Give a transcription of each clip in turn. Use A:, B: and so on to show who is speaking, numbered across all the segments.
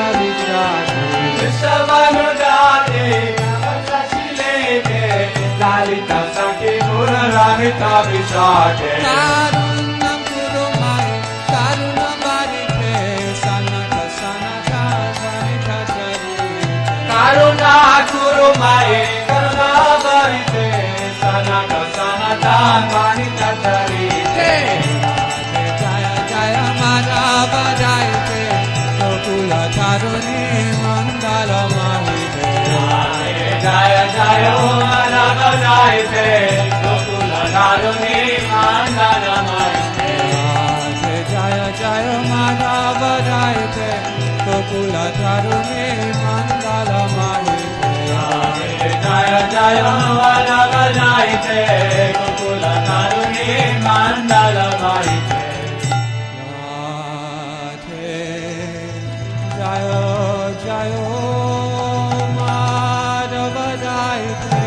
A: Vishnu Hita Vishake
B: Karunam Guru Maya Karunam Varite Sanata Sanata Varita Charite
A: Karuna Guru Maya Karuna Varite Sanata Sanata Varita Charite
B: Jaya Jaya Madhava Jayate Gokula Taruni Mandala Mahite
A: Jaya Jaya Madhava Jayate Gokula Taruni Mandala Mahite
B: Jaya Jaya Madhava Jayate Gokula Taruni Mandala Mahite
A: Jaya Jaya Madhava Jayate Gokula Taruni Mandala Mahite
B: Jaya Jaya Madhava Jayate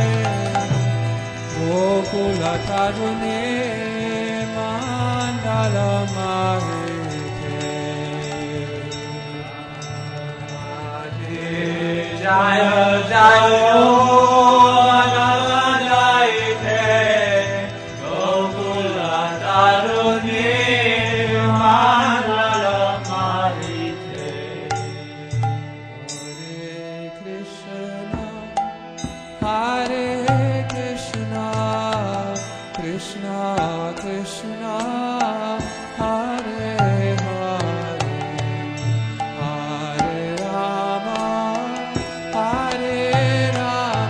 B: Gokula Taruni Mandala Mahite
A: Jaya Jaya Madhava Jayate Gokula Taruni Mandala Mahite
B: Hare Krishna Krishna Krishna Hare Hare Hare Rama Hare Rama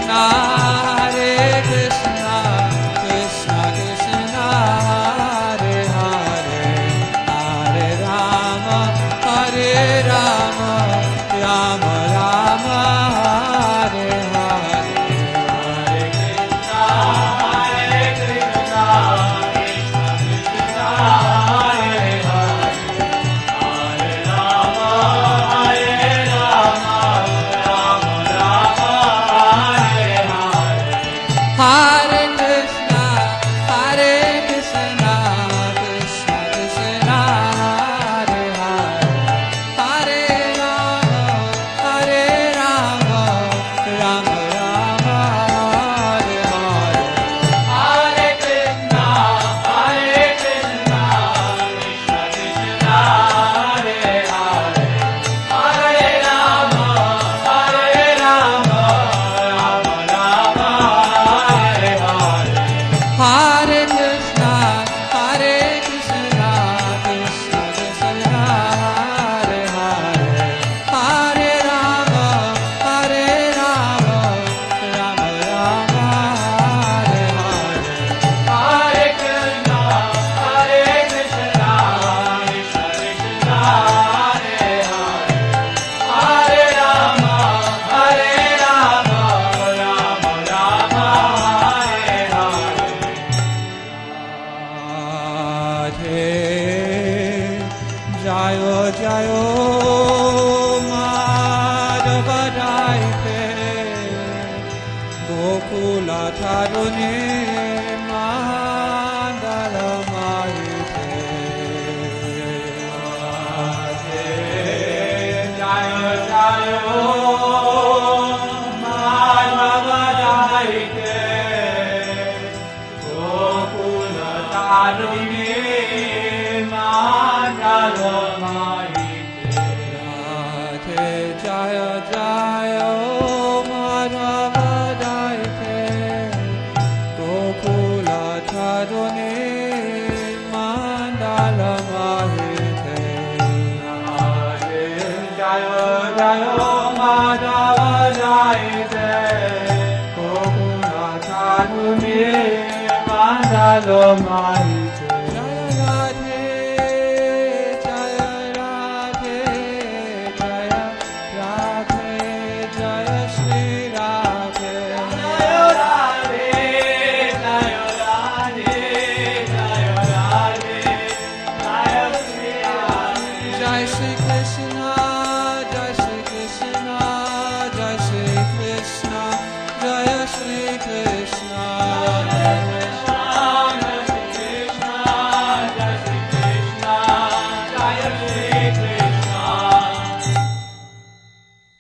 B: Krishna, Hare Krishna, Krishna Krishna, Hare Hare, Hare Rama, Hare Rama, Rama Rama, Hare Hare.
A: Hare Krishna, Hare Krishna, Krishna Krishna, Hare Hare, Hare Rama, Hare Rama, Rama Rama, Hare Hare.
B: Hare Krishna, Hare Krishna, Krishna Krishna, Hare Hare, Hare Rama, Hare Rama, Rama Rama, Hare Hare.
A: Hare Krishna, Hare Krishna, Krishna Krishna, Hare Hare, Hare Rama, Hare Rama, Rama Rama, Hare Hare.
B: Hare Krishna, Hare Krishna, Krishna Krishna, Hare Hare, Hare Rama, Hare Rama, Rama Rama, Hare Hare.
A: Hare Krishna, Hare Krishna, Krishna Krishna, Hare Hare, Hare Rama, Hare Rama, Rama Rama, Hare Hare.
B: Radhe, Jayo Jayo, Madhava Daite, Gokula Tarune, Mandala Mahite.
A: Jayo Jayo, Madhava Daite, Gokula Tarune, Mandala Mahite.
B: Radhe, Jaya Jaya, Madhava Daite, Gokula Tarune, Mandala Mahite.
A: Jayo Jayo, Madhava Daite, Gokula Tarune, Mandala Mahite.